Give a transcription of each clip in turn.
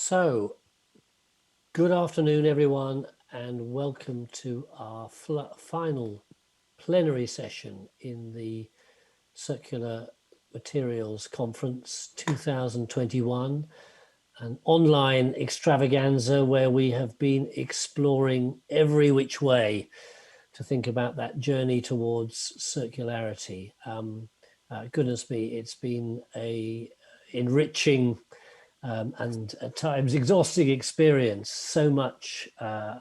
So, good afternoon, everyone, and welcome to our final plenary session in the Circular Materials Conference 2021, an online extravaganza where we have been exploring every which way to think about that journey towards circularity. Goodness me, it's been a enriching and at times exhausting experience. So much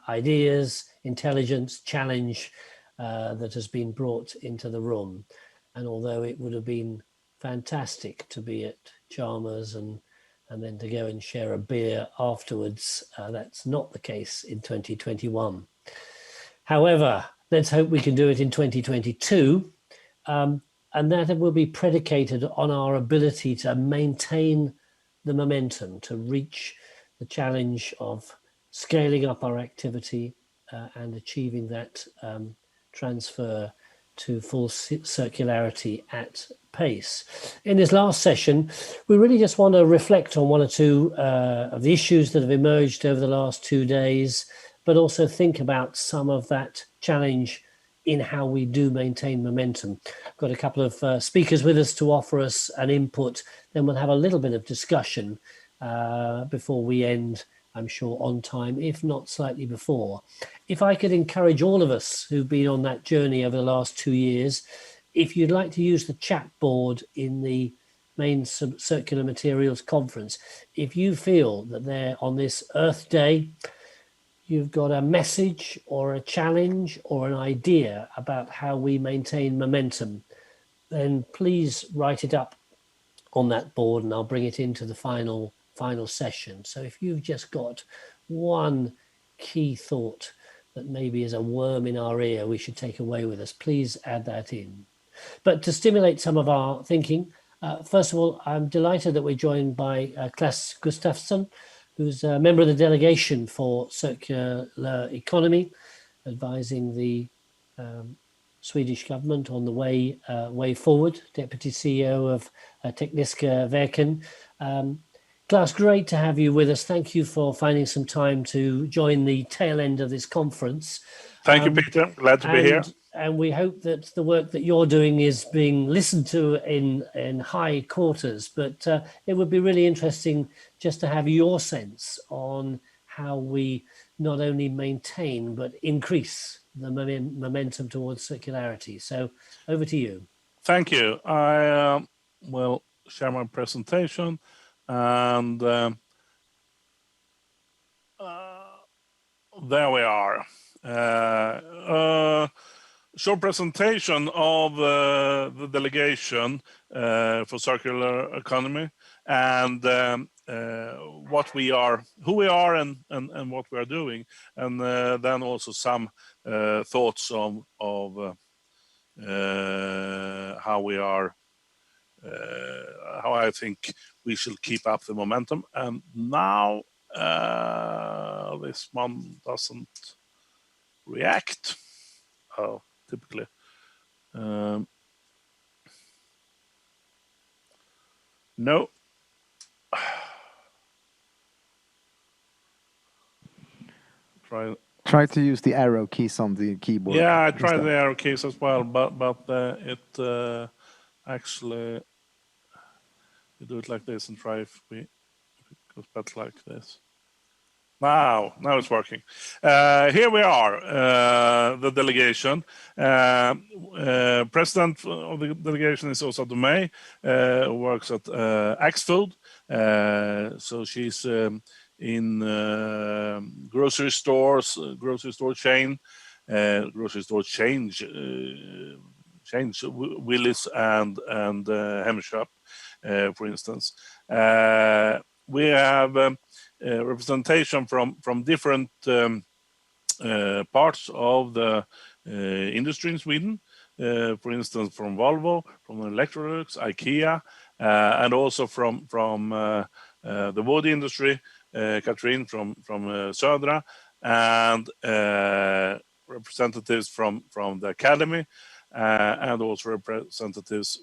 ideas, intelligence, challenge that has been brought into the room. And although it would have been fantastic to be at Chalmers and then to go and share a beer afterwards, that's not the case in 2021. However, let's hope we can do it in 2022. And that will be predicated on our ability to maintain the momentum to reach the challenge of scaling up our activity and achieving that transfer to full circularity at pace. In this last session, we really just want to reflect on one or two of the issues that have emerged over the last 2 days, but also think about some of that challenge in how we do maintain momentum. I've got a couple of speakers with us to offer us an input, then we'll have a little bit of discussion before we end, I'm sure, on time, if not slightly before. If I could encourage all of us who've been on that journey over the last 2 years, if you'd like to use the chat board in the main Circular Materials Conference, if you feel that they're on this Earth Day, you've got a message or a challenge or an idea about how we maintain momentum, then please write it up on that board and I'll bring it into the final session. So if you've just got one key thought that maybe is a worm in our ear we should take away with us, please add that in. But to stimulate some of our thinking, first of all, I'm delighted that we're joined by Klas Gustafsson, who's a member of the Delegation for Circular Economy, advising the Swedish government on the way forward, Deputy CEO of Tekniska, verken. Klas, great to have you with us. Thank you for finding some time to join the tail end of this conference. Thank you, Peter. Glad to be here. And we hope that the work that you're doing is being listened to in high quarters, but it would be really interesting just to have your sense on how we not only maintain, but increase the momentum towards circularity. So over to you. Thank you. I will share my presentation and there we are. Short presentation of the delegation for circular economy and what we are, who we are, and what we are doing, and then also some thoughts of how we are, how I think we should keep up the momentum. And now this one doesn't react. Oh, typically. No. Try to use the arrow keys on the keyboard. Yeah, I tried the arrow keys as well, but it actually, we do it like this and try if it goes better like this. Now it's working. Here we are, the delegation. President of the delegation is Åsa Domey, who works at Axfood. So she's in grocery store chain, Willys and Hemköp, for instance. We have representation from different parts of the industry in Sweden, for instance, from Volvo, from Electrolux, IKEA, and also from the wood industry, Katrin from Södra, and representatives from the academy, and also representatives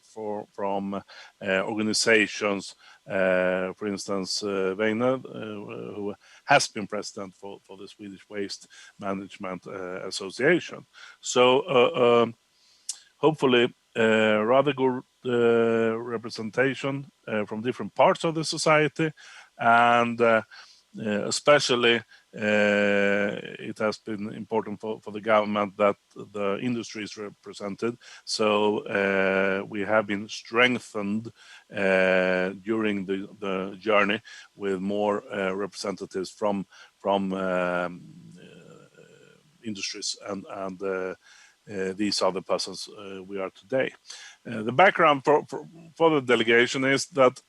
from organizations, for instance, Weine, who has been president for the Swedish Waste Management Association. So hopefully rather good representation from different parts of the society, and especially it has been important for the government that the industry is represented. So we have been strengthened during the journey with more representatives from industries, and these are the persons we are today. The background for the delegation is that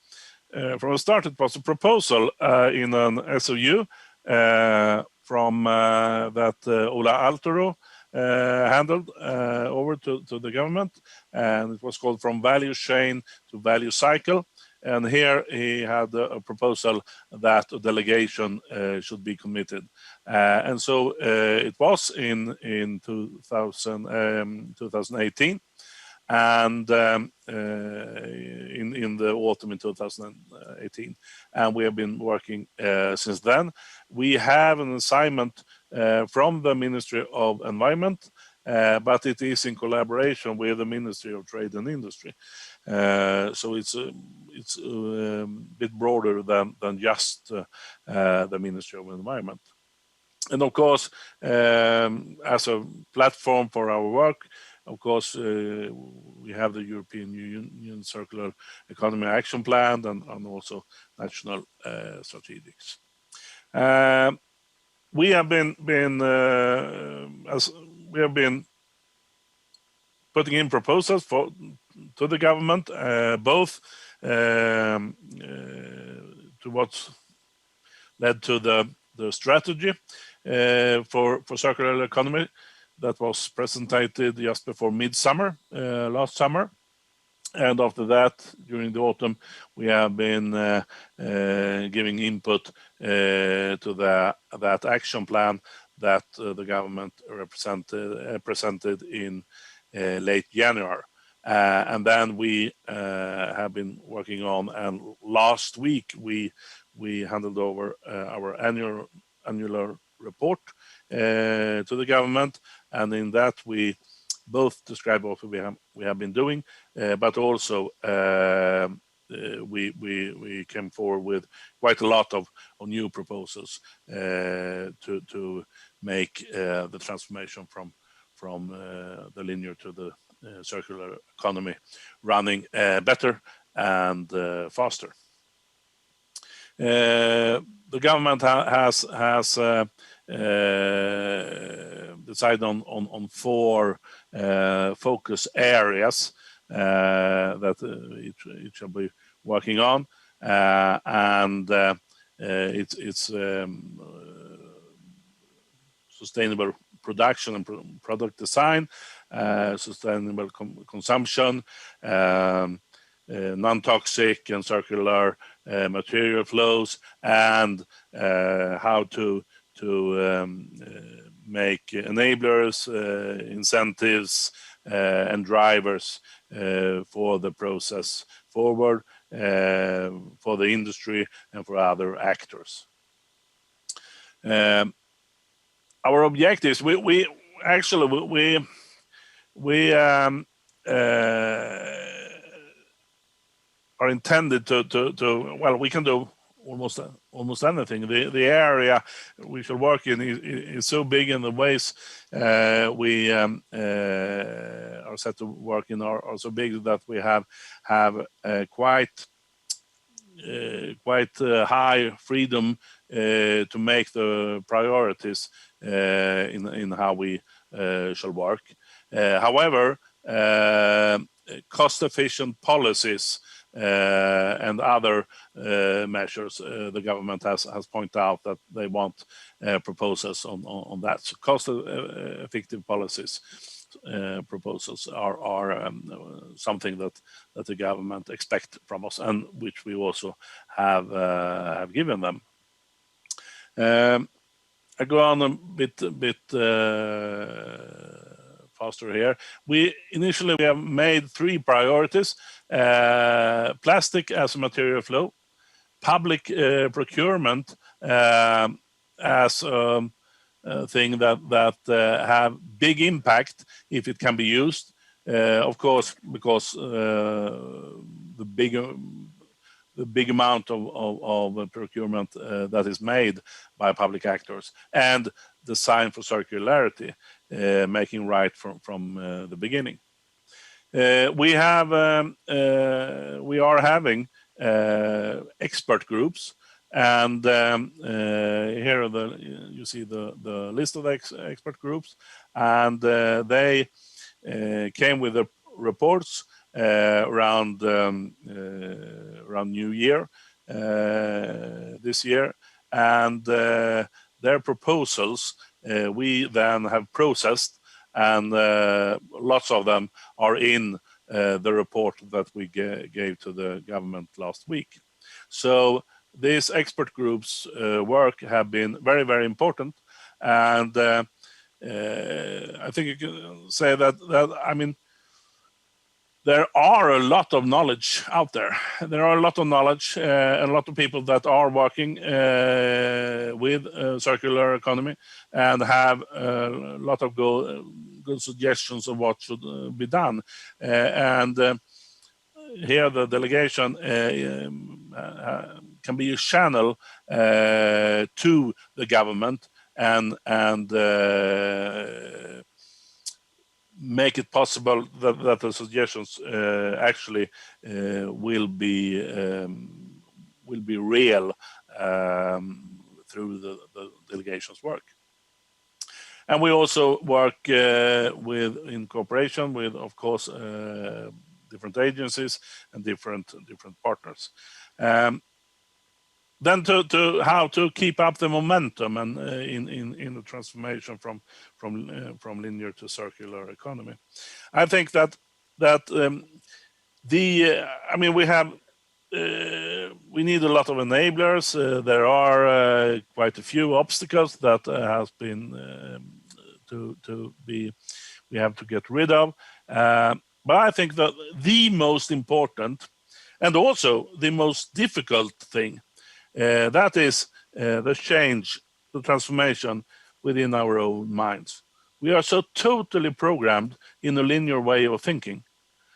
from the start it was a proposal in an SOU from that Ola Altero handled over to the government, and it was called From Value Chain to Value Cycle. And here he had a proposal that a delegation should be committed. And so it was in 2018. And in the autumn in 2018, and we have been working since then. We have an assignment from the Ministry of Environment, but it is in collaboration with the Ministry of Trade and Industry. So it's a bit broader than just the Ministry of Environment. And of course, as a platform for our work, of course, we have the European Union Circular Economy Action Plan and also national strategics. We have been putting in proposals to the government, both to what's led to the strategy for circular economy that was presented just before midsummer last summer. And after that, during the autumn, we have been giving input to that action plan that the government presented in late January. And then we have been working on, and last week we handed over our annual report to the government, and in that we both describe what we have been doing, but also we came forward with quite a lot of new proposals to make the transformation from the linear to the circular economy running better and faster. The government has decided on 4 focus areas that it shall be working on, and it's sustainable production and product design, sustainable consumption, non-toxic and circular material flows, and how to make enablers, incentives, and drivers for the process forward for the industry and for other actors. Our objectives, we actually are intended to well, we can do almost anything. The area we shall work in is so big, and the ways we are set to work in are so big that we have quite high freedom to make the priorities in how we shall work. However, cost-efficient policies and other measures, the government has pointed out that they want proposals on that. So cost-effective policies proposals are something that the government expect from us, and which we also have given them. I go on a bit faster here. Initially we have made 3 priorities: plastic as a material flow, public procurement as a thing that have big impact if it can be used. Of course, because the big amount of procurement that is made by public actors, and design for circularity, making right from the beginning. We are having expert groups, and here you see the list of the expert groups, and they came with the reports around New Year this year, and their proposals we then have processed, and lots of them are in the report that we gave to the government last week. So these expert groups work have been very, very important, and I think you can say that I mean, there are a lot of knowledge out there. There are a lot of knowledge and a lot of people that are working with circular economy and have a lot of good suggestions of what should be done. And here the delegation can be a channel to the government and make it possible that the suggestions actually will be real through the delegation's work. And we also work in cooperation with, of course, different agencies and different partners. Then to how to keep up the momentum and in the transformation from linear to circular economy. I think that I mean, we need a lot of enablers. There are quite a few obstacles that has been we have to get rid of. But I think that the most important and also the most difficult thing, that is the change, the transformation within our own minds. We are so totally programmed in a linear way of thinking.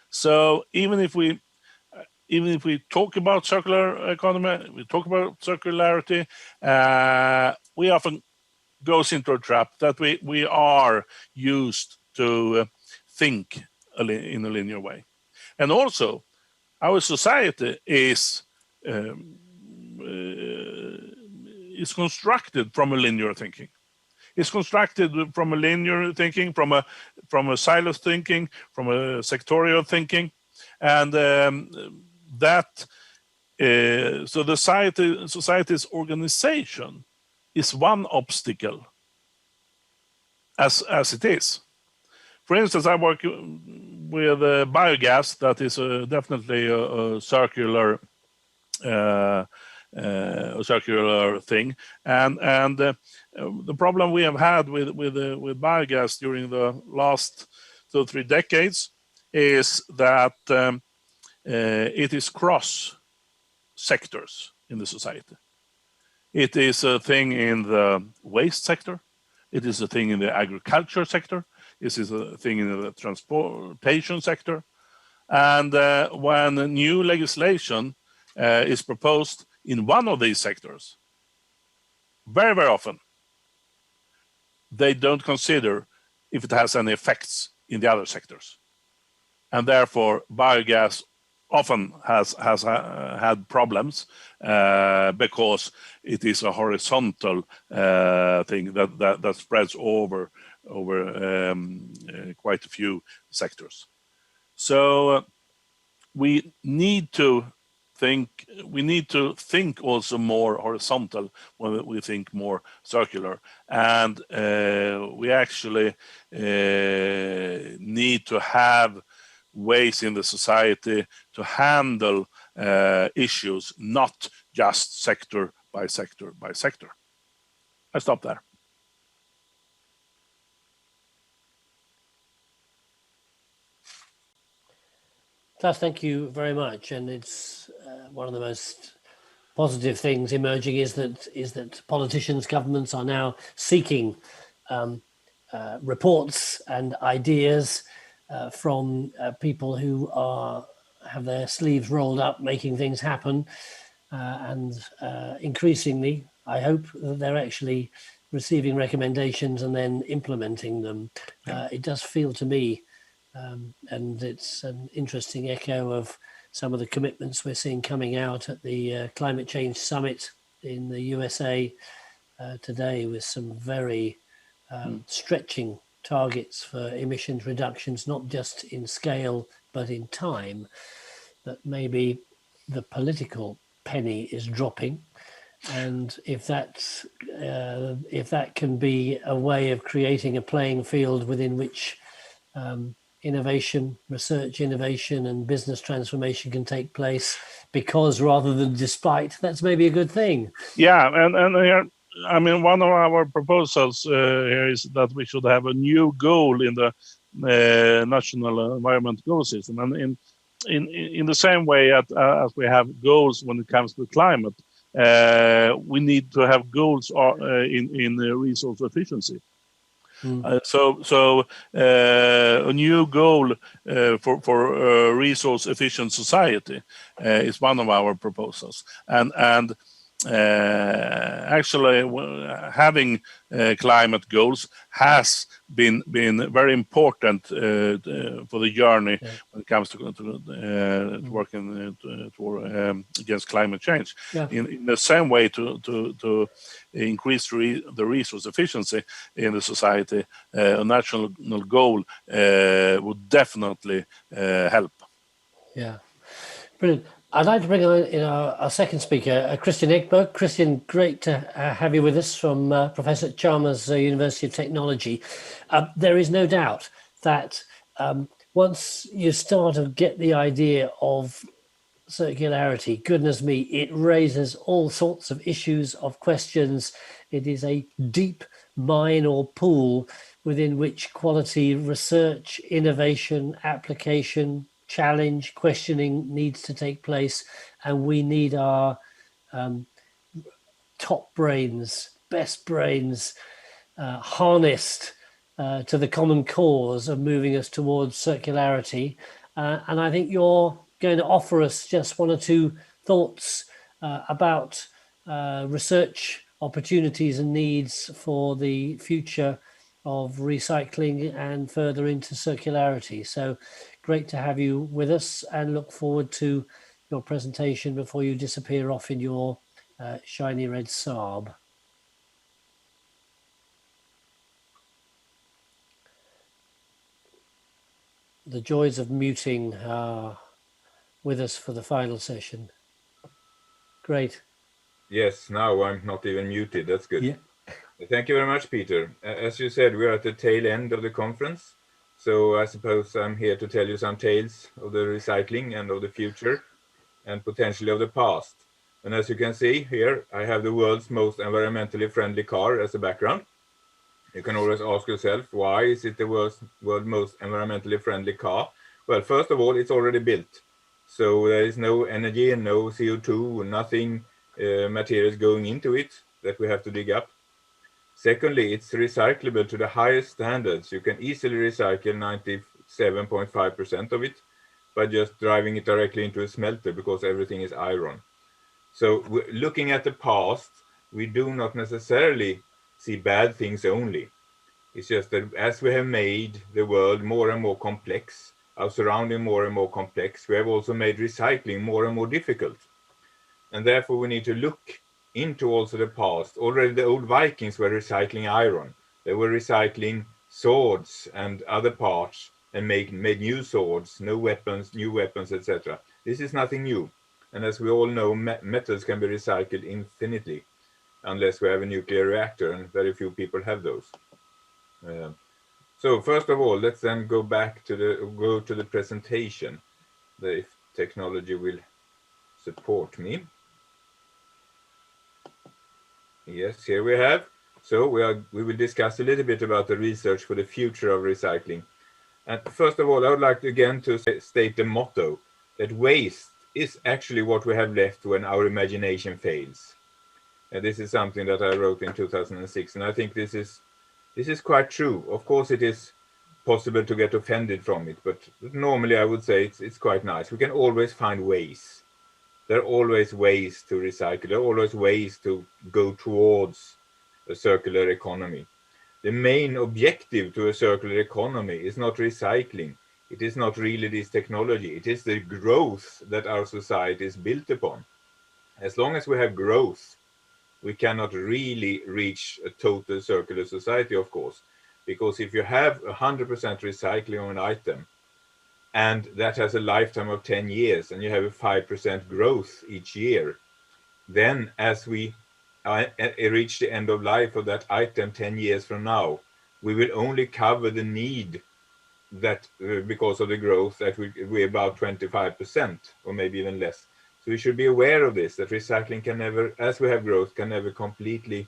So even if we talk about circular economy, we talk about circularity, we often goes into a trap that we are used to think in a linear way. And also, our society is constructed from a linear thinking. It's constructed from a linear thinking, from a silo thinking, from a sectorial thinking, and so the society's organization is one obstacle as it is. For instance, I work with biogas. That is definitely a circular thing, and the problem we have had with biogas during the last 2 or 3 decades is that it is cross sectors in the society. It is a thing in the waste sector. It is a thing in the agriculture sector. It is a thing in the transportation sector. And when a new legislation is proposed in one of these sectors, very, very often, they don't consider if it has any effects in the other sectors. And therefore, biogas often has had problems because it is a horizontal thing that spreads over quite a few sectors. So we need to think also more horizontal when we think more circular, and we actually need to have ways in the society to handle issues, not just sector by sector by sector. I stop there. Klas, thank you very much. And it's one of the most positive things emerging is that politicians, governments are now seeking reports and ideas from people who have their sleeves rolled up, making things happen, and increasingly, I hope that they're actually receiving recommendations and then implementing them. It does feel to me, and it's an interesting echo of some of the commitments we're seeing coming out at the Climate Change Summit in the USA today, with some very stretching targets for emissions reductions, not just in scale, but in time. That maybe the political penny is dropping. And if that can be a way of creating a playing field within which innovation, research, innovation, and business transformation can take place, because rather than despite, that's maybe a good thing. Yeah, and here, I mean, one of our proposals here is that we should have a new goal in the national environment goal system, and in the same way as we have goals when it comes to climate, we need to have goals in resource efficiency. So a new goal for resource efficient society is one of our proposals, and actually having climate goals has been very important for the journey when it comes to working against climate change. In the same way, to increase the resource efficiency in the society, a national goal would definitely help. Yeah, brilliant. I'd like to bring in our second speaker, Christian Ekberg. Christian, great to have you with us, from Professor at Chalmers University of Technology. There is no doubt that once you start to get the idea of circularity, goodness me, it raises all sorts of issues, of questions. It is a deep mine or pool within which quality research, innovation, application, challenge, questioning needs to take place, and we need our top brains, best brains harnessed to the common cause of moving us towards circularity. And I think you're going to offer us just one or two thoughts about research opportunities and needs for the future of recycling and further into circularity. So great to have you with us, and look forward to your presentation before you disappear off in your shiny red Saab. The joys of muting are with us for the final session. Great. Yes, now I'm not even muted. That's good. Yeah. Thank you very much, Peter. As you said, we are at the tail end of the conference. So I suppose I'm here to tell you some tales of the recycling and of the future, and potentially of the past. And as you can see here, I have the world's most environmentally friendly car as a background. You can always ask yourself, why is it the world's most environmentally friendly car? Well, first of all, it's already built. So there is no energy and no CO2, nothing materials going into it that we have to dig up. Secondly, it's recyclable to the highest standards. You can easily recycle 97.5% of it by just driving it directly into a smelter, because everything is iron. So looking at the past, we do not necessarily see bad things only. It's just that as we have made the world more and more complex, our surrounding more and more complex, we have also made recycling more and more difficult. And therefore we need to look into also the past. Already the old Vikings were recycling iron. They were recycling swords and other parts and made new swords, new weapons, etc. This is nothing new. And as we all know, metals can be recycled infinitely, unless we have a nuclear reactor, and very few people have those. So first of all, let's then go back to the presentation. If technology will support me. Yes, here we have. So we will discuss a little bit about the research for the future of recycling. And first of all, I would like to again to state the motto. that waste is actually what we have left when our imagination fails. And this is something that I wrote in 2006, and I think this is quite true. Of course, it is possible to get offended from it, but normally I would say it's quite nice. We can always find ways. There are always ways to recycle. There are always ways to go towards a circular economy. The main objective to a circular economy is not recycling. It is not really this technology. It is the growth that our society is built upon. As long as we have growth, we cannot really reach a total circular society, of course, because if you have 100% recycling of an item, and that has a lifetime of 10 years, and you have a 5% growth each year, then as we reach the end of life of that item 10 years from now, we will only cover the need that because of the growth that we're about 25% or maybe even less. So we should be aware of this, that recycling can never, as we have growth, can never completely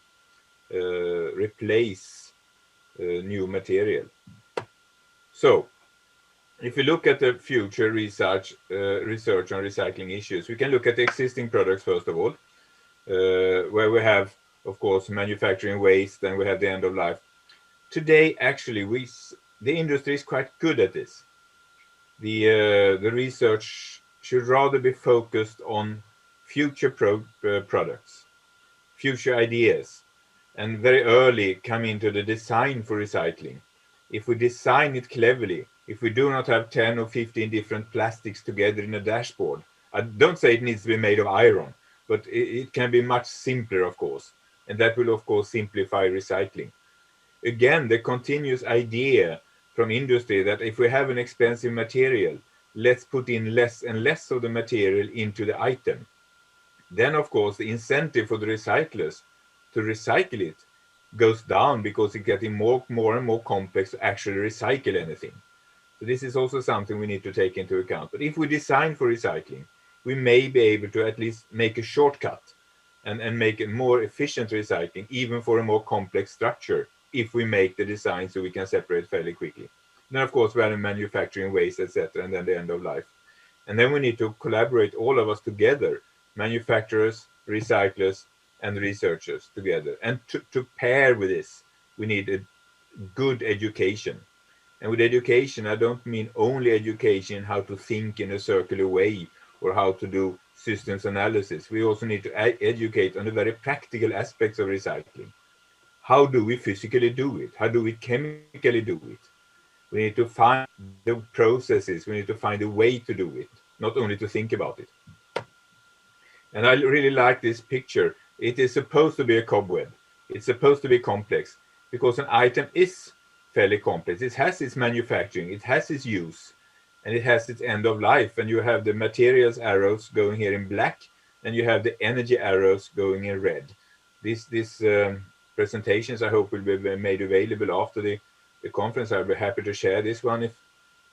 replace new material. So if we look at the future research on recycling issues, we can look at the existing products first of all, where we have, of course, manufacturing waste, and we have the end of life. Today, actually, the industry is quite good at this. The research should rather be focused on future products, future ideas, and very early come into the design for recycling. If we design it cleverly, if we do not have 10 or 15 different plastics together in a dashboard, I don't say it needs to be made of iron, but it can be much simpler, of course, and that will, of course, simplify recycling. Again, the continuous idea from industry that if we have an expensive material, let's put in less and less of the material into the item. Then, of course, the incentive for the recyclers to recycle it goes down because it's getting more and more complex to actually recycle anything. So this is also something we need to take into account. But if we design for recycling, we may be able to at least make a shortcut and make a more efficient recycling, even for a more complex structure, if we make the design so we can separate fairly quickly. Then, of course, we have manufacturing waste, etc., and then the end of life. And then we need to collaborate, all of us together, manufacturers, recyclers, and researchers together. And to pair with this, we need a good education. And with education, I don't mean only education how to think in a circular way or how to do systems analysis. We also need to educate on the very practical aspects of recycling. How do we physically do it? How do we chemically do it? We need to find the processes. We need to find a way to do it, not only to think about it. And I really like this picture. It is supposed to be a cobweb. It's supposed to be complex because an item is fairly complex. It has its manufacturing, it has its use, and it has its end of life. And you have the materials arrows going here in black, and you have the energy arrows going in red. These presentations, I hope, will be made available after the conference. I'll be happy to share this one if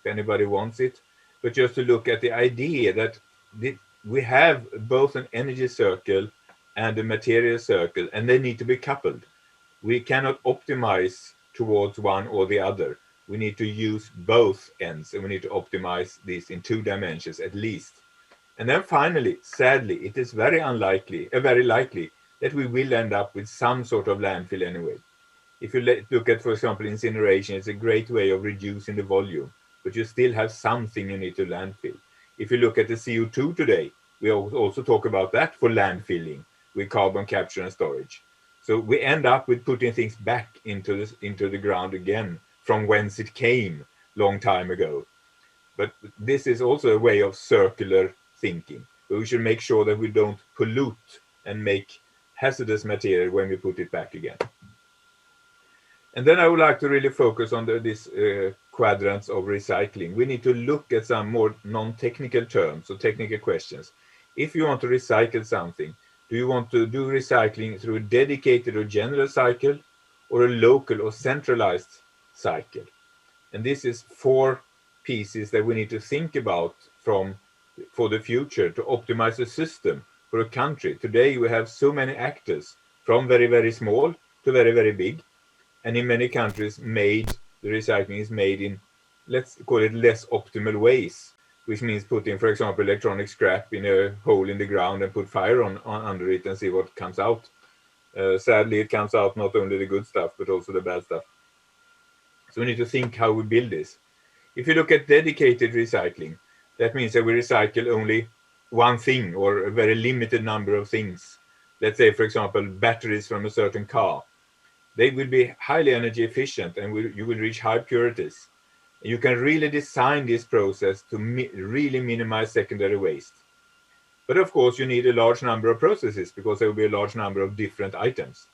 anybody wants it. But just to look at the idea that we have both an energy circle and a material circle, and they need to be coupled. We cannot optimize towards one or the other. We need to use both ends, and we need to optimize these in 2 dimensions at least. And then finally, sadly, it is very likely that we will end up with some sort of landfill anyway. If you look at, for example, incineration, it's a great way of reducing the volume, but you still have something you need to landfill. If you look at the CO2 today, we also talk about that for landfilling with carbon capture and storage. So we end up with putting things back into the ground again from whence it came long time ago. But this is also a way of circular thinking. But we should make sure that we don't pollute and make hazardous material when we put it back again. And then I would like to really focus on this quadrants of recycling. We need to look at some more non-technical terms or technical questions. If you want to recycle something, do you want to do recycling through a dedicated or general cycle, or a local or centralized cycle? And this is 4 pieces that we need to think about for the future to optimize the system for a country. Today we have so many actors, from very, very small to very, very big. And in many countries, the recycling is made in, let's call it, less optimal ways. which means putting, for example, electronic scrap in a hole in the ground and put fire on under it and see what comes out. Sadly, it comes out not only the good stuff, but also the bad stuff. So we need to think how we build this. If you look at dedicated recycling, that means that we recycle only one thing or a very limited number of things. Let's say, for example, batteries from a certain car. They will be highly energy efficient and you will reach high purities. You can really design this process to really minimize secondary waste. But of course, you need a large number of processes because there will be a large number of different items.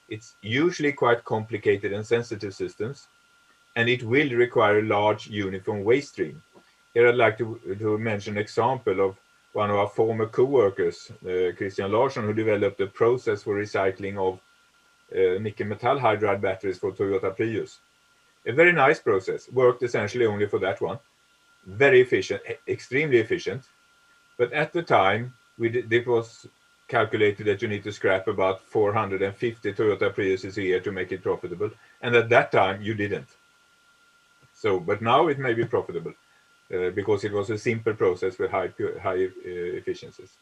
It's usually quite complicated and sensitive systems, and it will require a large uniform waste stream. Here I'd like to mention an example of one of our former co-workers, Christian Larsson, who developed a process for recycling of nickel metal hydride batteries for Toyota Prius. A very nice process, worked essentially only for that one. Very efficient, extremely efficient. But at the time, it was calculated that you need to scrap about 450 Toyota Priuses a year to make it profitable. And at that time, you didn't. So, but now it may be profitable because it was a simple process with high efficiencies.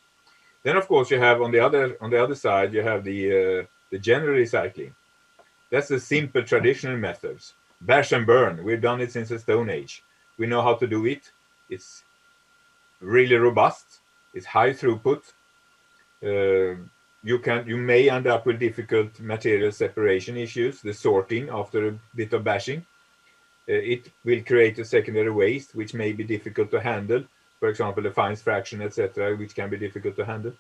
Then, of course, you have on the other side, you have the general recycling. That's the simple traditional methods. Bash and burn. We've done it since the Stone Age. We know how to do it. It's really robust. It's high throughput. You may end up with difficult material separation issues, the sorting after a bit of bashing. It will create a secondary waste, which may be difficult to handle. For example, the fines fraction, etc., which can be difficult to handle.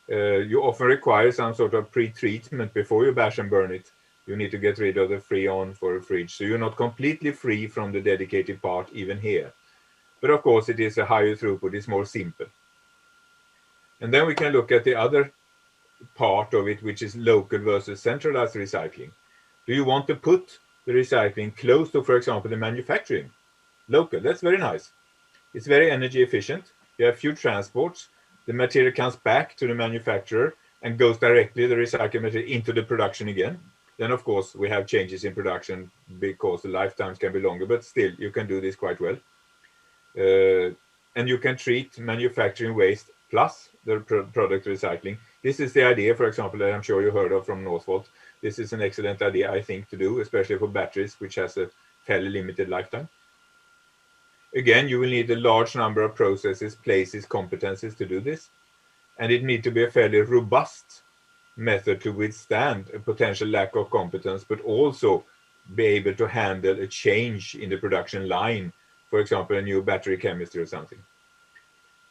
You often require some sort of pre-treatment before you bash and burn it. You need to get rid of the freon for a fridge. So you're not completely free from the dedicated part even here. But of course, it is a higher throughput. It's more simple. And then we can look at the other part of it, which is local versus centralized recycling. Do you want to put the recycling close to, for example, the manufacturing? Local, that's very nice. It's very energy efficient. You have few transports. The material comes back to the manufacturer and goes directly, the recycled material, into the production again. Then, of course, we have changes in production because the lifetimes can be longer, but still, you can do this quite well. And you can treat manufacturing waste plus the product recycling. This is the idea, for example, that I'm sure you heard of from Northvolt. This is an excellent idea, I think, to do, especially for batteries, which has a fairly limited lifetime. Again, you will need a large number of processes, places, competencies to do this. And it needs to be a fairly robust method to withstand a potential lack of competence, but also be able to handle a change in the production line, for example, a new battery chemistry or something.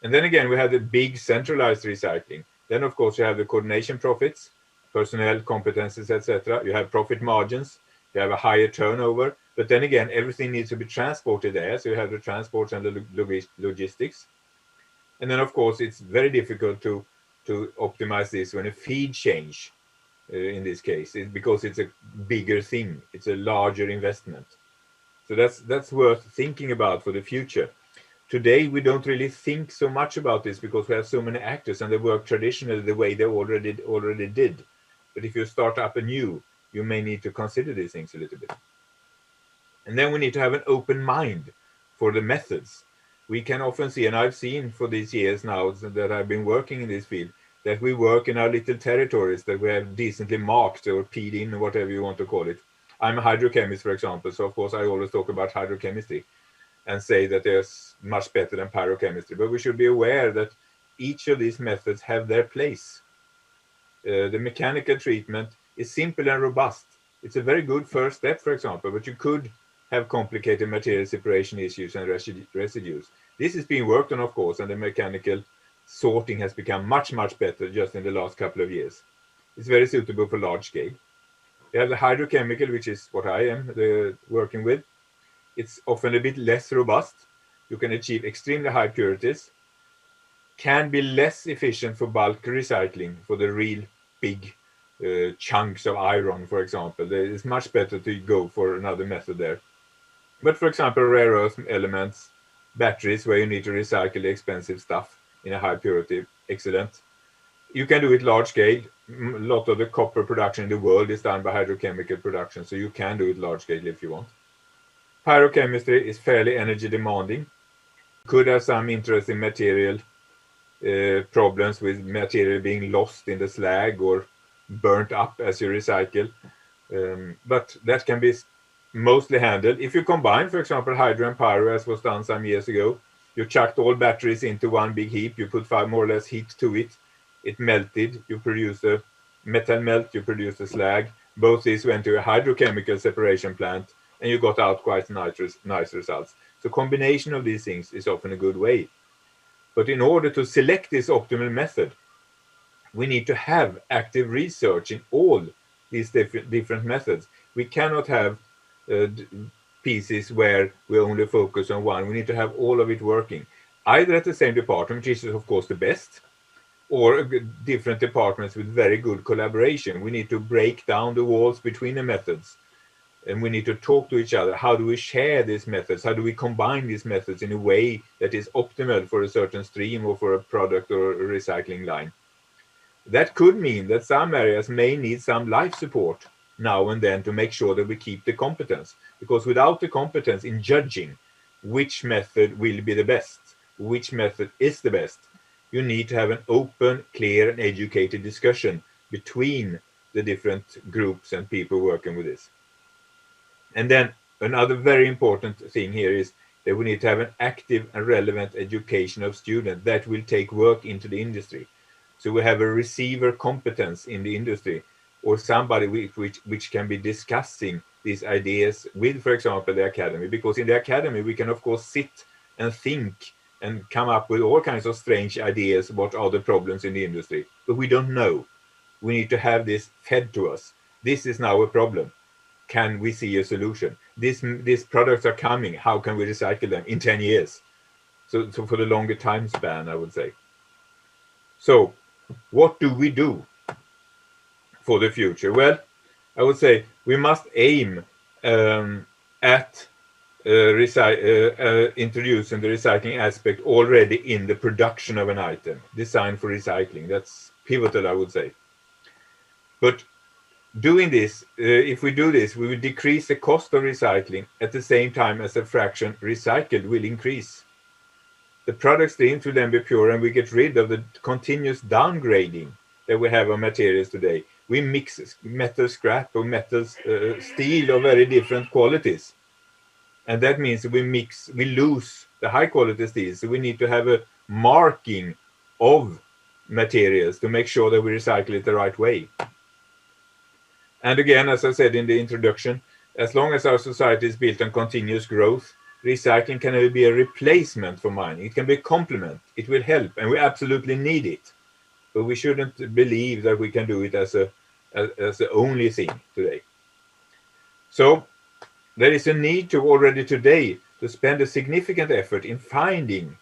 And then again, we have the big centralized recycling. Then, of course, you have the coordination profits, personnel competencies, etc. You have profit margins, you have a higher turnover, but then again, everything needs to be transported there. So you have the transports and the logistics. And then, of course, it's very difficult to optimize this when a feed change, in this case, because it's a bigger thing. It's a larger investment. So that's worth thinking about for the future. Today, we don't really think so much about this because we have so many actors and they work traditionally the way they already did. But if you start up anew, you may need to consider these things a little bit. And then we need to have an open mind for the methods. We can often see, and I've seen for these years now that I've been working in this field, that we work in our little territories that we have decently marked or peed in, or whatever you want to call it. I'm a hydrochemist, for example, so of course I always talk about hydrochemistry and say that they're much better than pyrochemistry. But we should be aware that each of these methods have their place. The mechanical treatment is simple and robust. It's a very good first step, for example, but you could have complicated material separation issues and residues. This is being worked on, of course, and the mechanical sorting has become much, much better just in the last couple of years. It's very suitable for large scale. You have the hydrochemical, which is what I am working with. It's often a bit less robust. You can achieve extremely high purities. Can be less efficient for bulk recycling, for the real big chunks of iron, for example. It's much better to go for another method there. But for example, rare earth elements, batteries where you need to recycle the expensive stuff in a high purity, excellent. You can do it large scale. A lot of the copper production in the world is done by hydrochemical production, so you can do it large scale if you want. Pyrochemistry is fairly energy demanding. could have some interesting material problems with material being lost in the slag or burnt up as you recycle. But that can be mostly handled. If you combine, for example, hydro and pyro, as was done some years ago, you chucked all batteries into one big heap, you put more or less heat to it, it melted, you produce a metal melt, you produce a slag. Both these went to a hydrochemical separation plant, and you got out quite nice results. So combination of these things is often a good way. But in order to select this optimal method, we need to have active research in all these different methods. We cannot have pieces where we only focus on one. We need to have all of it working, either at the same department, which is of course the best, or different departments with very good collaboration. We need to break down the walls between the methods, and we need to talk to each other. How do we share these methods? How do we combine these methods in a way that is optimal for a certain stream or for a product or a recycling line? That could mean that some areas may need some life support now and then to make sure that we keep the competence. Because without the competence in judging which method will be the best, which method is the best, you need to have an open, clear, and educated discussion between the different groups and people working with this. And then another very important thing here is that we need to have an active and relevant education of students that will take work into the industry. So we have a receiver competence in the industry, or somebody which can be discussing these ideas with, for example, the academy. Because in the academy, we can, of course, sit and think and come up with all kinds of strange ideas what are the problems in the industry. But we don't know. We need to have this fed to us. This is now a problem. Can we see a solution? These products are coming. How can we recycle them in 10 years? So for the longer time span, I would say. So what do we do for the future? Well, I would say we must aim at introducing the recycling aspect already in the production of an item, designed for recycling. That's pivotal, I would say. But doing this, if we do this, we will decrease the cost of recycling at the same time as the fraction recycled will increase. The product streams will then be pure, and we get rid of the continuous downgrading that we have on materials today. We mix metal scrap or metal steel of very different qualities. And that means we lose the high quality steel. So we need to have a marking of materials to make sure that we recycle it the right way. And again, as I said in the introduction, as long as our society is built on continuous growth, recycling can never be a replacement for mining. It can be a complement. It will help, and we absolutely need it. But we shouldn't believe that we can do it as the only thing today. So there is a need to already today to spend a significant effort in finding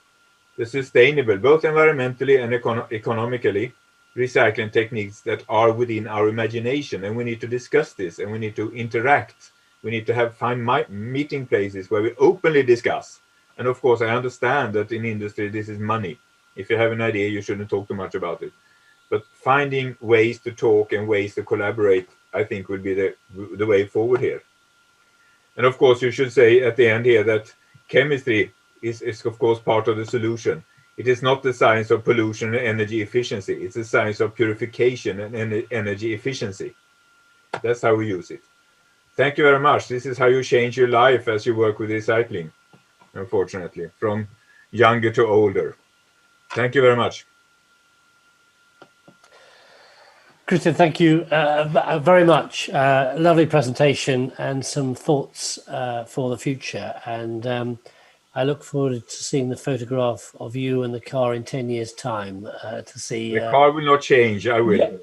the sustainable, both environmentally and economically, recycling techniques that are within our imagination. And we need to discuss this, and we need to interact. We need to find meeting places where we openly discuss. And of course, I understand that in industry, this is money. If you have an idea, you shouldn't talk too much about it. But finding ways to talk and ways to collaborate, I think, would be the way forward here. And of course, you should say at the end here that chemistry is of course part of the solution. It is not the science of pollution and energy efficiency. It's the science of purification and energy efficiency. That's how we use it. Thank you very much. This is how you change your life as you work with recycling, unfortunately, from younger to older. Thank you very much. Christian, thank you very much. Lovely presentation and some thoughts for the future. And I look forward to seeing the photograph of you and the car in 10 years' time to see. The car will not change, I will.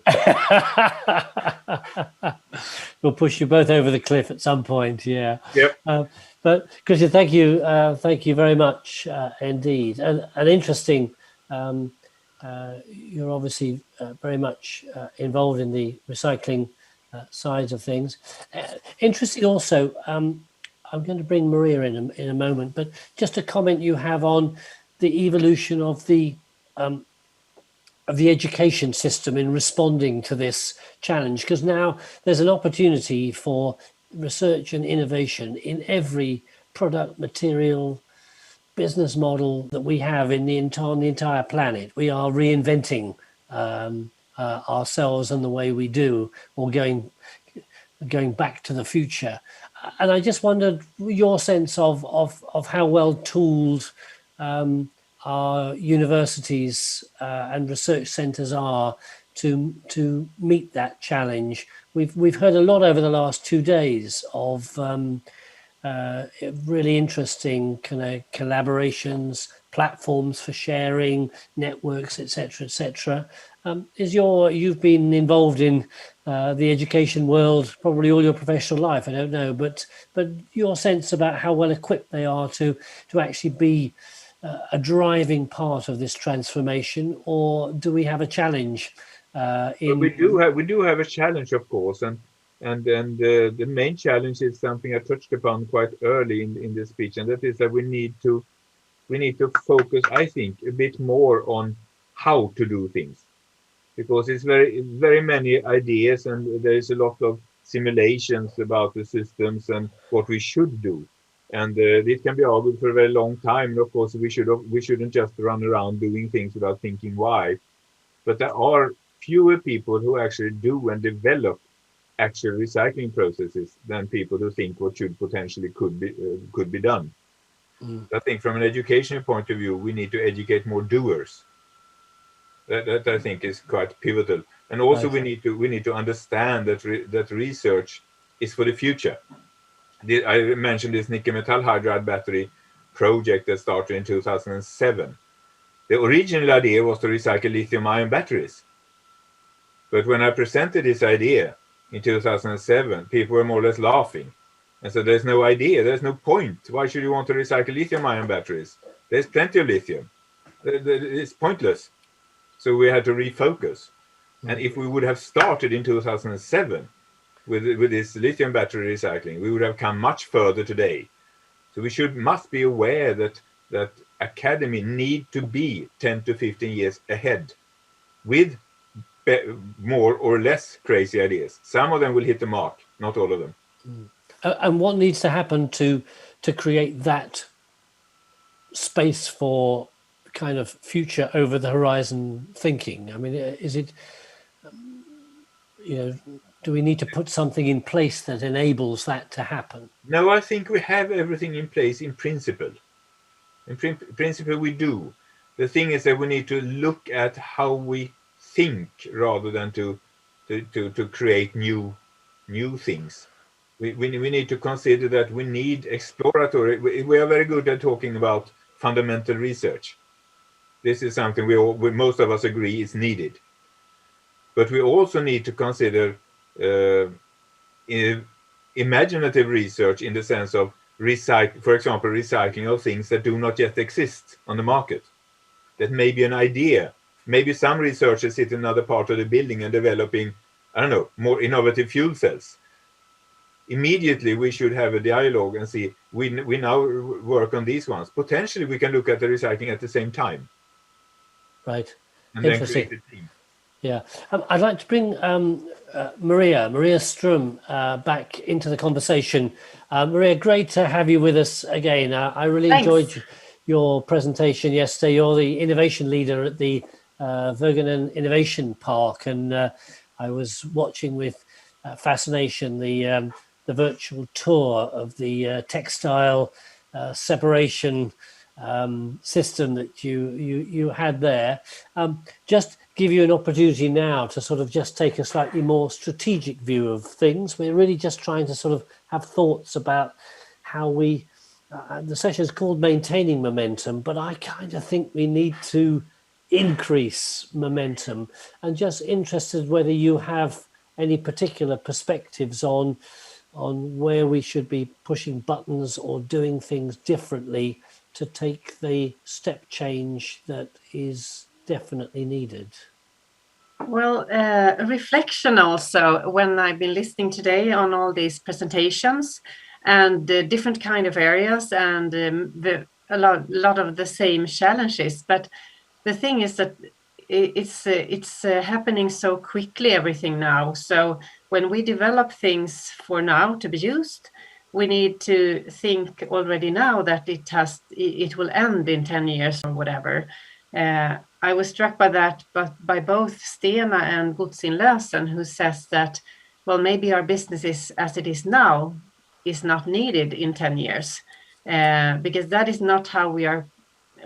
We'll push you both over the cliff at some point, yeah. Yep. But Christian, thank you very much indeed. And interesting, you're obviously very much involved in the recycling side of things. Interesting also, I'm going to bring Maria in a moment, but just a comment you have on the evolution of the education system in responding to this challenge, because now there's an opportunity for research and innovation in every product, material, business model that we have on the entire planet. We are reinventing ourselves and the way we do, or going back to the future. And I just wondered your sense of how well tooled our universities and research centres are to meet that challenge. We've heard a lot over the last 2 days of really interesting kind of collaborations, platforms for sharing, networks, etc., etc. You've been involved in the education world probably all your professional life, I don't know, but your sense about how well equipped they are to actually be a driving part of this transformation, or do we have a challenge? We do have a challenge, of course, and the main challenge is something I touched upon quite early in the speech, and that is that we need to focus, I think, a bit more on how to do things, because it's very many ideas, and there is a lot of simulations about the systems and what we should do, and it can be argued for a very long time. And of course, we shouldn't just run around doing things without thinking why. But there are fewer people who actually do and develop actual recycling processes than people who think what should potentially could be done. I think from an educational point of view, we need to educate more doers. That I think is quite pivotal. And also right. we need to understand that research is for the future. I mentioned this nickel metal hydride battery project that started in 2007. The original idea was to recycle lithium-ion batteries. But when I presented this idea in 2007, people were more or less laughing. And so there's no idea, there's no point. Why should you want to recycle lithium-ion batteries? There's plenty of lithium. It's pointless. So we had to refocus. And if we would have started in 2007 with this lithium battery recycling, we would have come much further today. So we must be aware that academy need to be 10 to 15 years ahead with more or less crazy ideas. Some of them will hit the mark, not all of them. And what needs to happen to create that space for kind of future over the horizon thinking? I mean, is it, do we need to put something in place that enables that to happen? No, I think we have everything in place in principle. In principle, we do. The thing is that we need to look at how we think rather than to create new things. We need to consider that we need exploratory. We are very good at talking about fundamental research. This is something most of us agree is needed. But we also need to consider imaginative research in the sense of for example, recycling of things that do not yet exist on the market. That may be an idea. Maybe some researchers sit in another part of the building and developing, I don't know, more innovative fuel cells. Immediately, we should have a dialogue and see, we now work on these ones. Potentially, we can look at the recycling at the same time. Right. And then create a team. Yeah. I'd like to bring Maria Ström back into the conversation. Maria, great to have you with us again. I really enjoyed your presentation yesterday. You're the innovation leader at the Wargön Innovation Park, and I was watching with fascination the virtual tour of the textile separation system that you had there. Just give you an opportunity now to sort of just take a slightly more strategic view of things. We're really just trying to sort of have thoughts about how we, the session is called Maintaining Momentum, but I kind of think we need to increase momentum, and just interested whether you have any particular perspectives on where we should be pushing buttons or doing things differently to take the step change that is definitely needed. Well, a reflection also when I've been listening today on all these presentations and different kind of areas and a lot of the same challenges. But the thing is that it's happening so quickly, everything now. So when we develop things for now to be used, we need to think already now that it will end in 10 years or whatever. I was struck by that, but by both Stena and Gustafsson, who says that, well, maybe our business is as it is now is not needed in 10 years, because that is not how we are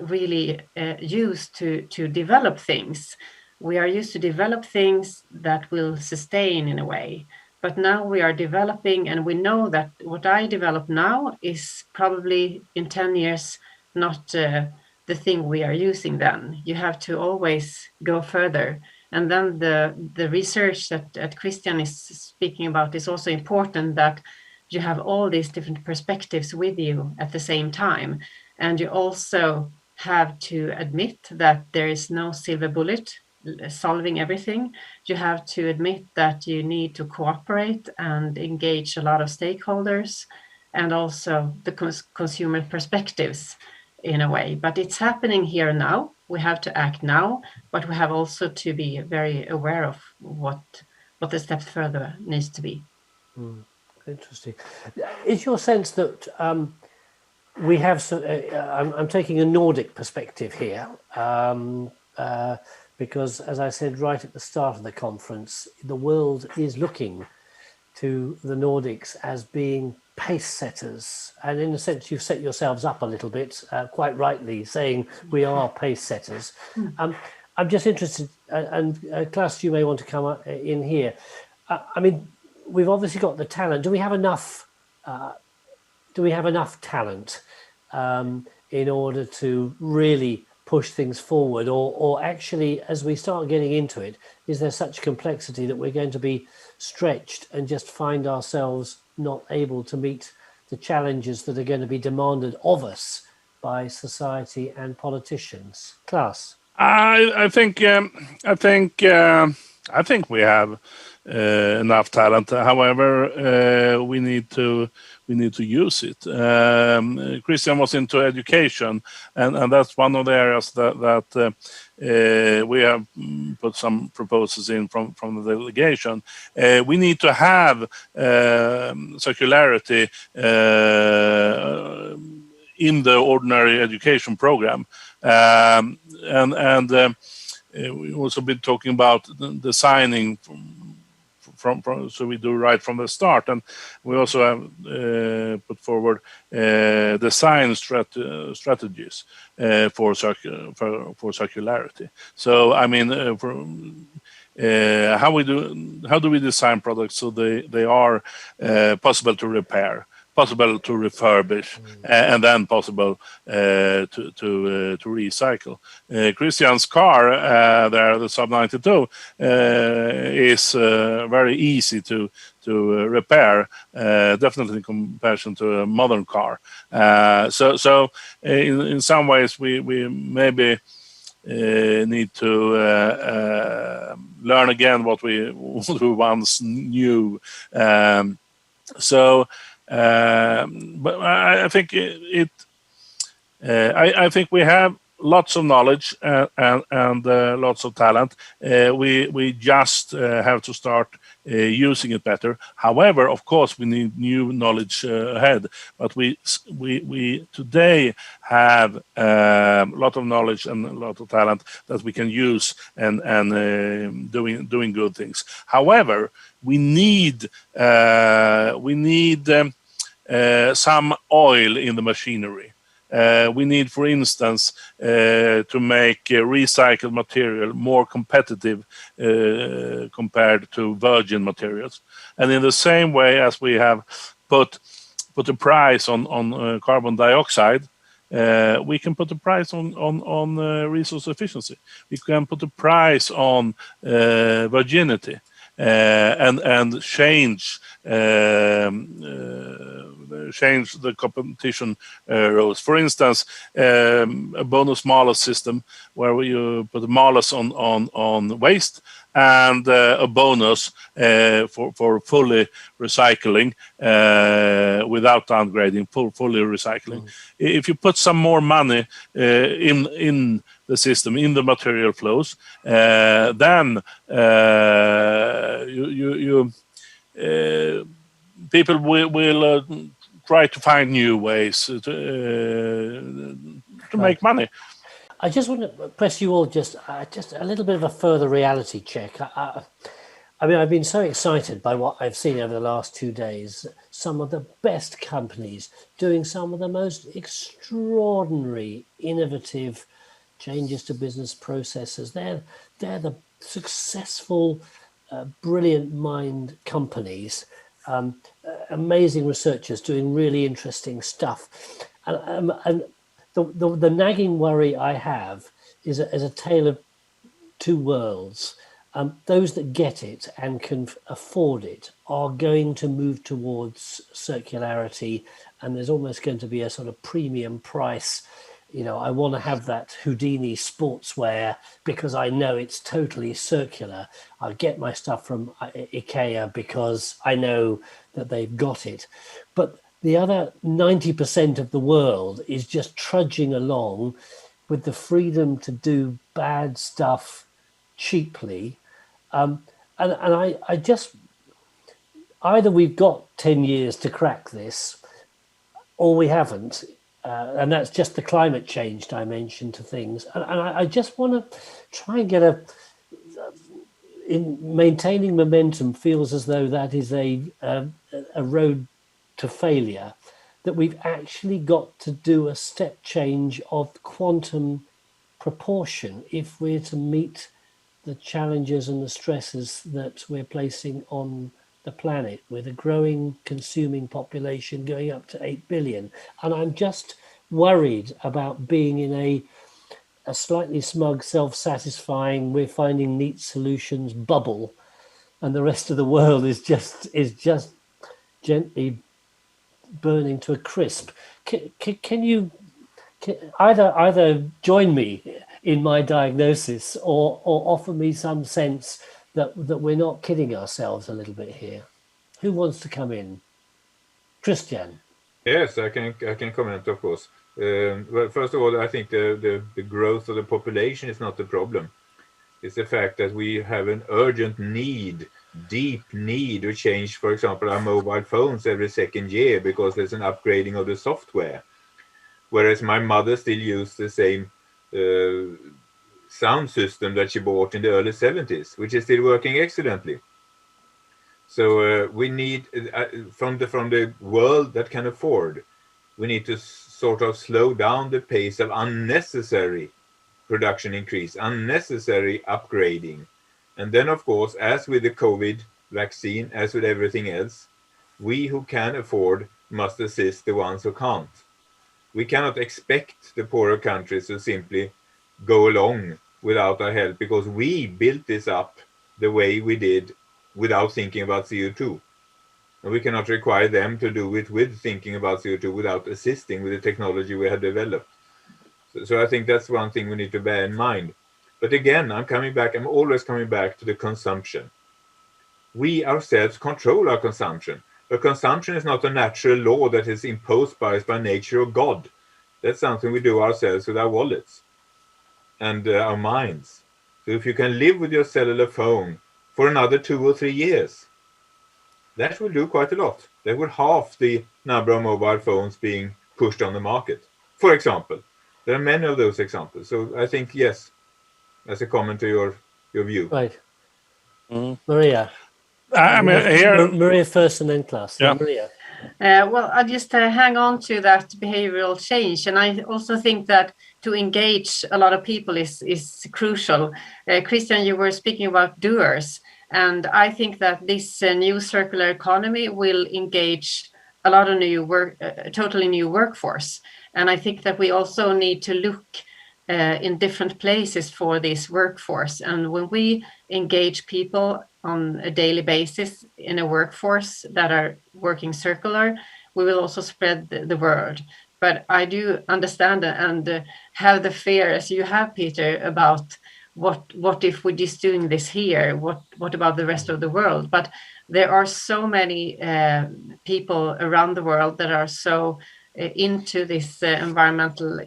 really used to develop things. We are used to develop things that will sustain in a way. But now we are developing, and we know that what I develop now is probably in 10 years not the thing we are using then. You have to always go further. And then the research that Christian is speaking about is also important, that you have all these different perspectives with you at the same time. And you also have to admit that there is no silver bullet solving everything. You have to admit that you need to cooperate and engage a lot of stakeholders, and also the consumer perspectives in a way. But it's happening here now. We have to act now, but we have also to be very aware of what the step further needs to be. Interesting. Is your sense that we have some, I'm taking a Nordic perspective here, because as I said right at the start of the conference, the world is looking to the Nordics as being pace setters. And in a sense, you've set yourselves up a little bit, quite rightly, saying we are pace setters. I'm just interested, and Klas, you may want to come in here. I mean, we've obviously got the talent. Do we have enough? Do we have enough talent in order to really push things forward, or actually, as we start getting into it, is there such complexity that we're going to be stretched and just find ourselves not able to meet the challenges that are going to be demanded of us by society and politicians? Klas? I think we have enough talent. However, we need to use it. Christian was into education, and that's one of the areas that we have put some proposals in from the delegation. We need to have circularity in the ordinary education program, and we've also been talking about designing from so we do right from the start, and we also have put forward design strategies for circularity. So I mean, how do we design products so they are possible to repair, possible to refurbish, and then possible to recycle. Christian's car, there, the Sub 92, is very easy to repair, definitely in comparison to a modern car. So in some ways we maybe need to learn again what we once knew. But I think I think we have lots of knowledge and lots of talent. We just have to start using it better. However, of course, we need new knowledge ahead. But we today have a lot of knowledge and a lot of talent that we can use and doing good things. However, we need some oil in the machinery. We need, for instance, to make recycled material more competitive compared to virgin materials. And in the same way as we have put a price on carbon dioxide, we can put a price on resource efficiency. We can put a price on virginity. And change the competition rules. For instance, a bonus malus system where you put a malus on waste and a bonus for fully recycling without downgrading, fully recycling. If you put some more money in the system, in the material flows, then people will try to find new ways to make money. I just want to press you all just a little bit of a further reality check. I mean, I've been so excited by what I've seen over the last 2 days. Some of the best companies doing some of the most extraordinary, innovative changes to business processes. They're the successful, brilliant mind companies, amazing researchers doing really interesting stuff. And the nagging worry I have is a tale of two worlds. Those that get it and can afford it are going to move towards circularity, and there's almost going to be a sort of premium price. You know, I want to have that Houdini sportswear because I know it's totally circular. I'll get my stuff from IKEA because I know that they've got it. But the other 90% of the world is just trudging along with the freedom to do bad stuff cheaply. And I just, either we've got 10 years to crack this or we haven't. And that's just the climate change dimension to things. And I just want to try and get in maintaining momentum feels as though that is a road to failure, that we've actually got to do a step change of quantum proportion if we're to meet the challenges and the stresses that we're placing on the planet with a growing consuming population going up to 8 billion. And I'm just worried about being in a slightly smug, self-satisfying, we're finding neat solutions bubble, and the rest of the world is just gently burning to a crisp. Can you either join me in my diagnosis or offer me some sense that we're not kidding ourselves a little bit here? Who wants to come in? Christian. Yes, I can comment, of course. Well, first of all, I think the growth of the population is not the problem. It's the fact that we have an urgent need, deep need to change, for example, our mobile phones every second year because there's an upgrading of the software. Whereas my mother still used the same sound system that she bought in the early 70s, which is still working excellently. So we need, from the world that can afford, we need to sort of slow down the pace of unnecessary production increase, unnecessary upgrading. And then, of course, as with the COVID vaccine, as with everything else, we who can afford must assist the ones who can't. We cannot expect the poorer countries to simply go along without our help because we built this up the way we did without thinking about CO2. And we cannot require them to do it with thinking about CO2 without assisting with the technology we had developed. So I think that's one thing we need to bear in mind. But again, I'm always coming back to the consumption. We ourselves control our consumption. But consumption is not a natural law that is imposed by us by nature or God. That's something we do ourselves with our wallets and our minds. So if you can live with your cellular phone for another 2 or 3 years, that will do quite a lot. That will halve the number of mobile phones being pushed on the market. For example, there are many of those examples. So I think, yes, as a comment to your view. Right. Maria. I mean, here, Maria first and then Klas. Yeah. Maria. Well, I'll just hang on to that behavioral change. And I also think that to engage a lot of people is crucial. Christian, you were speaking about doers. And I think that this new circular economy will engage a lot of totally new workforce. And I think that we also need to look in different places for this workforce. And when we engage people on a daily basis in a workforce that are working circular, we will also spread the word. But I do understand and have the fear, as you have, Peter, about what if we're just doing this here? What about the rest of the world? But there are so many people around the world that are so into this environmental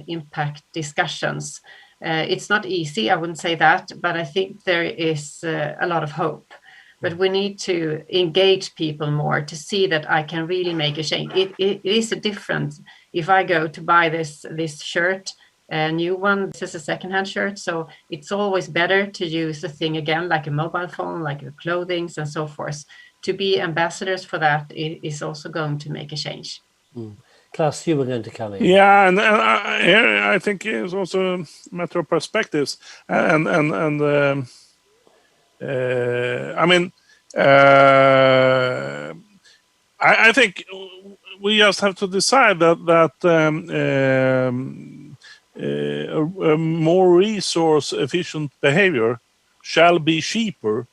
impact discussions. It's not easy, I wouldn't say that, but I think there is a lot of hope. but we need to engage people more to see that I can really make a change. It is a difference if I go to buy this shirt, a new one. This is a secondhand shirt, so it's always better to use the thing again, like a mobile phone, like your clothing and so forth. To be ambassadors for that is also going to make a change. Klas, you were going to come in. Yeah, and here I think it's also a matter of perspectives, and I mean, I think we just have to decide that a more resource efficient behavior shall be cheaper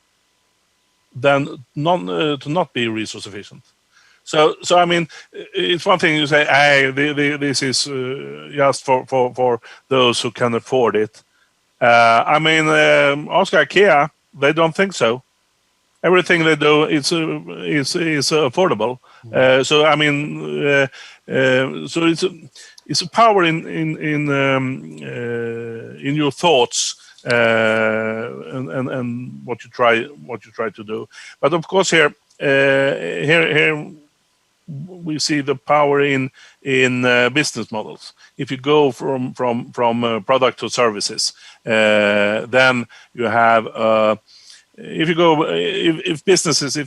than to not be resource efficient. So I mean, it's one thing you say, hey, this is just for those who can afford it. I mean, Oscar IKEA, they don't think so. Everything they do is affordable. So I mean, so it's a power in your thoughts and what you try to do. But of course here we see the power in business models. If you go from product to services, then you have if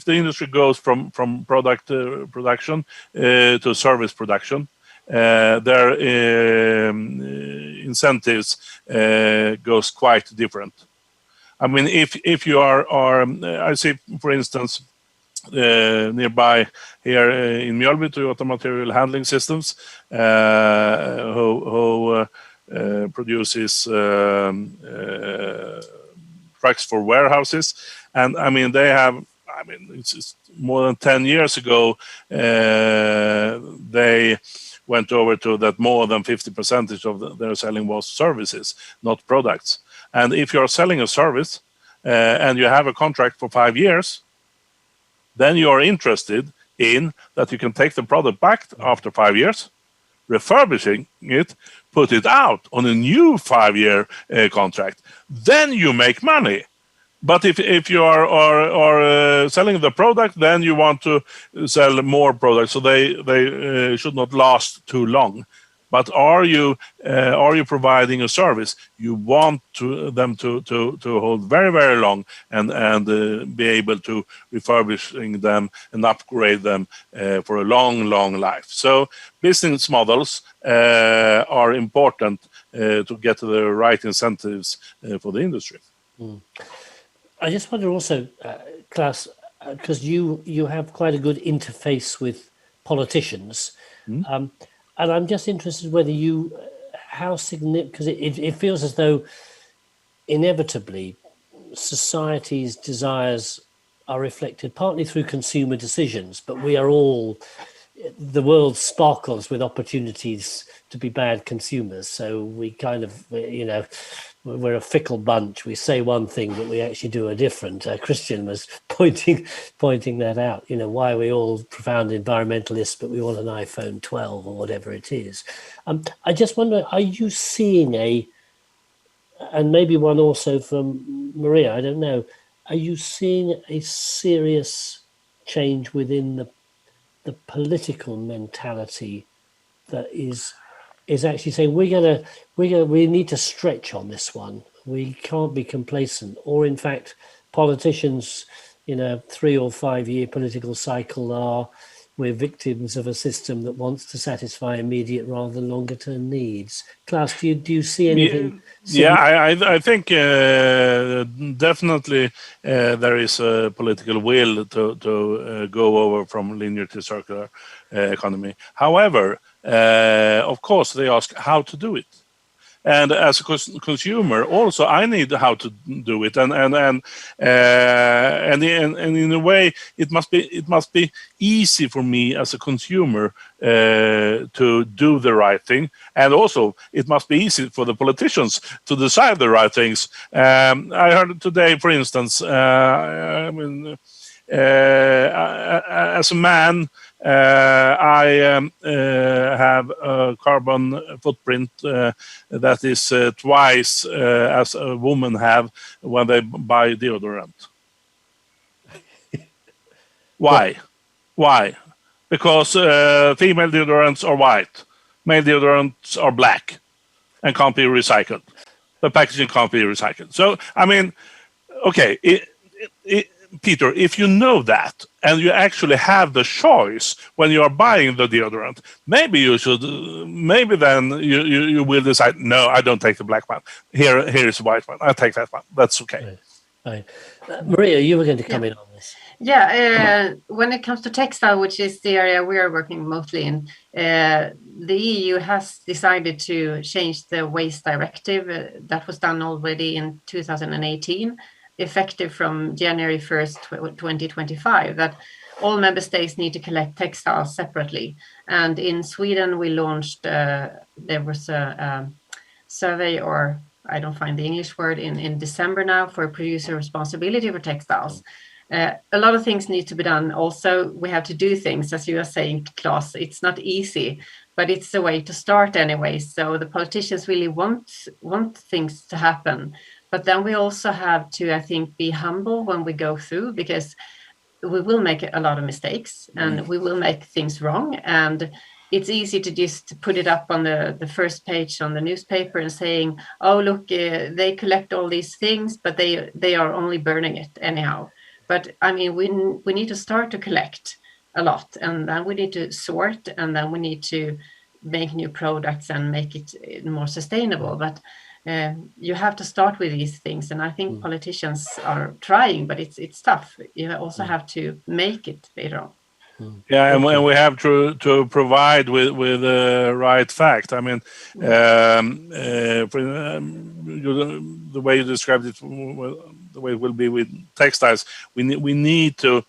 the industry goes from product production to service production, their incentives goes quite different. I mean, if you are I see, for instance, nearby here in Mjölby, Toyota Material Handling Systems, who produces trucks for warehouses, and I mean it's more than 10 years ago they went over to that more than 50% of their selling was services, not products. And if you're selling a service and you have a contract for 5 years, then you are interested in that you can take the product back after 5 years, refurbishing it, put it out on a new 5-year contract. Then you make money. But if you are selling the product, then you want to sell more products, so they should not last too long. But are you providing a service? You want them to hold very, very long and be able to refurbishing them and upgrade them for a long, long life. So business models are important to get the right incentives for the industry. I just wonder also, Klas, because you have quite a good interface with politicians. And I'm just interested whether how significant, because it feels as though inevitably society's desires are reflected partly through consumer decisions, but the world sparkles with opportunities to be bad consumers. So we kind of, we're a fickle bunch. We say one thing, but we actually do a different. Christian was pointing that out. Why are we all profound environmentalists, but we want an iPhone 12 or whatever it is? I just wonder, are you seeing and maybe one also from Maria, I don't know, are you seeing a serious change within the political mentality that is actually saying we need to stretch on this one. We can't be complacent. Or in fact, politicians in a 3 or 5 year political cycle we're victims of a system that wants to satisfy immediate rather than longer term needs. Klas, do you see anything? Yeah, I think definitely there is a political will to go over from linear to circular economy. However, of course, they ask how to do it. And as a consumer, also I need how to do it, and in a way, it must be easy for me as a consumer to do the right thing, and also it must be easy for the politicians to decide the right things. I heard today, for instance, as a man, I have a carbon footprint that is twice as a woman have when they buy deodorant. Why? Why? Because female deodorants are white, male deodorants are black, and can't be recycled. The packaging can't be recycled. So, I mean, okay, Peter, if you know that and you actually have the choice when you are buying the deodorant, maybe you should, maybe then you will decide, no, I don't take the black one. Here is the white one. I'll take that one. That's okay. Right. Maria, you were going to come in on this. Yeah, when it comes to textile, which is the area we are working mostly in, the EU has decided to change the waste directive. That was done already in 2018, effective from January 1st, 2025, that all member states need to collect textiles separately. And in Sweden, we launched, there was a survey, or I don't find the English word, in December now, for producer responsibility for textiles. A lot of things need to be done. Also, we have to do things, as you are saying, Klas. It's not easy, but it's the way to start anyway. So the politicians really want things to happen. But then we also have to, I think, be humble when we go through, because we will make a lot of mistakes and we will make things wrong. And it's easy to just put it up on the first page on the newspaper and saying, oh, look, they collect all these things, but they are only burning it anyhow. But I mean, we need to start to collect a lot, and then we need to sort, and then we need to make new products and make it more sustainable. But you have to start with these things, and I think politicians are trying, but it's tough. You also have to make it later on. Yeah, and we have to provide with the right fact. I mean, the way you described it, the way it will be with textiles, we need to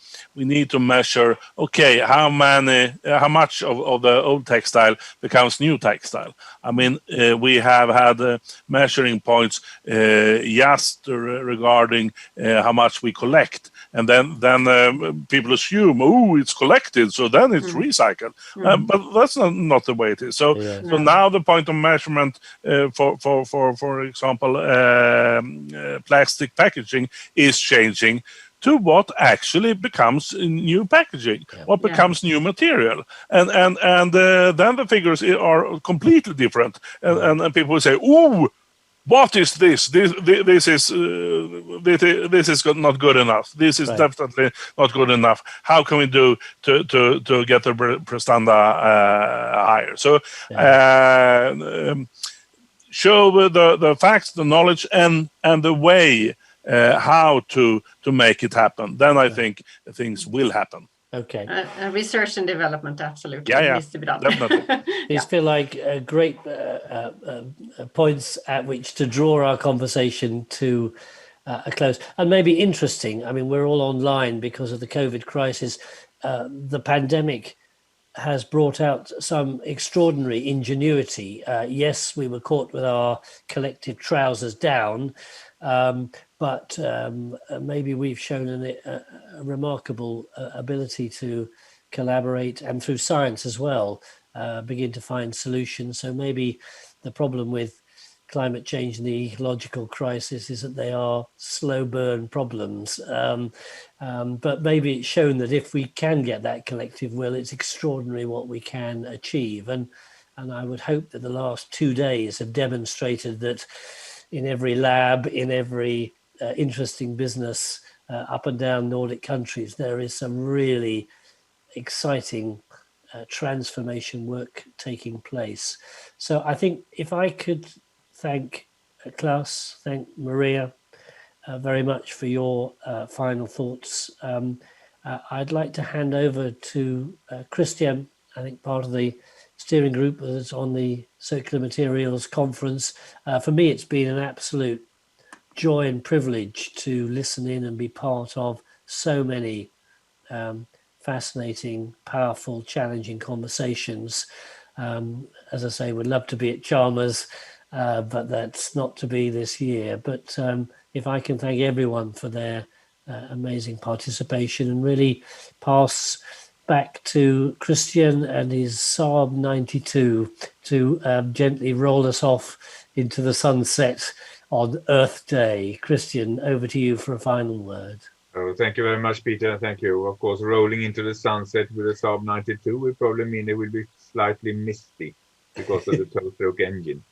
measure. Okay, how much of the old textile becomes new textile? I mean, we have had measuring points just regarding how much we collect, and then people assume, oh, it's collected, so then it's recycled. But that's not the way it is. So now the point of measurement for example, plastic packaging is changing to what actually becomes new packaging, what becomes new material, and then the figures are completely different, and people will say, "Ooh, what is this? This is not good enough. This is definitely not good enough. How can we do to get the prestanda higher?" So show the facts, the knowledge, and the way how to make it happen. Then I think things will happen. Okay. Research and development, absolutely, needs to be done. Definitely. These feel like great points at which to draw our conversation to a close. And maybe interesting, I mean, we're all online because of the COVID crisis. The pandemic has brought out some extraordinary ingenuity. Yes, we were caught with our collective trousers down, but maybe we've shown a remarkable ability to collaborate, and through science as well, begin to find solutions. So maybe the problem with climate change and the ecological crisis is that they are slow burn problems. But maybe it's shown that if we can get that collective will, it's extraordinary what we can achieve. And I would hope that the last 2 days have demonstrated that in every lab, in every interesting business up and down Nordic countries, there is some really exciting transformation work taking place. So I think if I could thank Klas, thank Maria very much for your final thoughts. I'd like to hand over to Christian, I think part of the steering group that's on the Circular Materials Conference. For me, it's been an absolute joy and privilege to listen in and be part of so many fascinating, powerful, challenging conversations. As I say, would love to be at Chalmers, but that's not to be this year. But if I can thank everyone for their amazing participation, and really pass back to Christian and his Saab 92 to gently roll us off into the sunset on Earth Day. Christian, over to you for a final word. Oh, thank you very much, Peter. Thank you. Of course, rolling into the sunset with a Saab 92 will probably mean it will be slightly misty because of the two-stroke engine.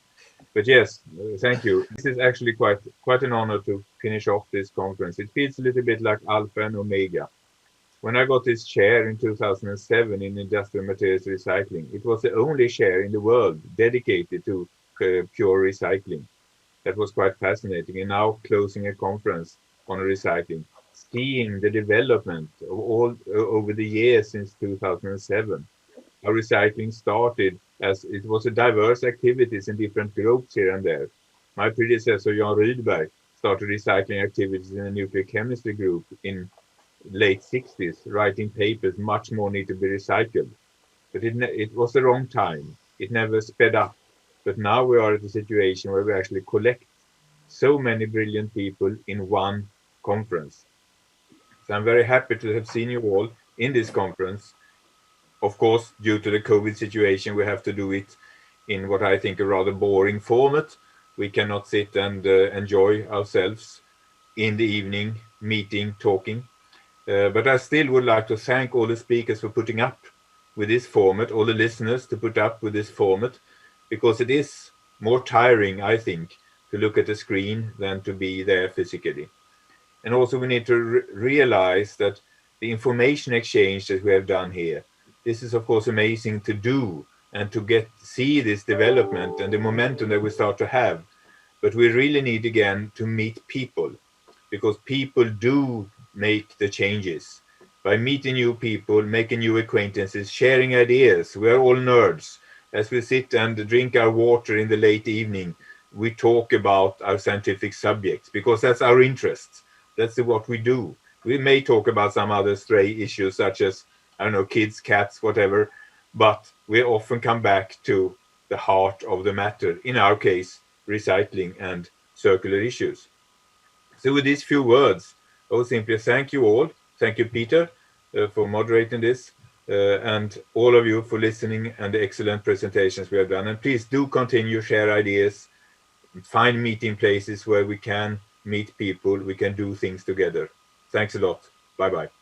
But yes, thank you. This is actually quite an honor to finish off this conference. It feels a little bit like Alpha and Omega. When I got this chair in 2007 in industrial materials recycling, it was the only chair in the world dedicated to pure recycling. That was quite fascinating. And now closing a conference on recycling, seeing the development of all over the years since 2007. How recycling started as it was a diverse activities in different groups here and there. My predecessor, Jan Rydberg, started recycling activities in the nuclear chemistry group in late 60s, writing papers, much more need to be recycled. But it was the wrong time. It never sped up. But now we are at a situation where we actually collect so many brilliant people in one conference. So I'm very happy to have seen you all in this conference. Of course, due to the COVID situation, we have to do it in what I think a rather boring format. We cannot sit and enjoy ourselves in the evening, meeting, talking. But I still would like to thank all the speakers for putting up with this format, all the listeners to put up with this format, because it is more tiring, I think, to look at a screen than to be there physically. And also we need to realize that the information exchange that we have done here, this is of course amazing to do and to see this development and the momentum that we start to have. But we really need again to meet people, because people do make the changes. By meeting new people, making new acquaintances, sharing ideas. We are all nerds. As we sit and drink our water in the late evening, we talk about our scientific subjects because that's our interest. That's what we do. We may talk about some other stray issues such as, I don't know, kids, cats, whatever, but we often come back to the heart of the matter. In our case, recycling and circular issues. So with these few words, I will simply thank you all. Thank you, Peter, for moderating this, and all of you for listening and the excellent presentations we have done. And please do continue, share ideas, find meeting places where we can meet people, we can do things together. Thanks a lot. Bye-bye.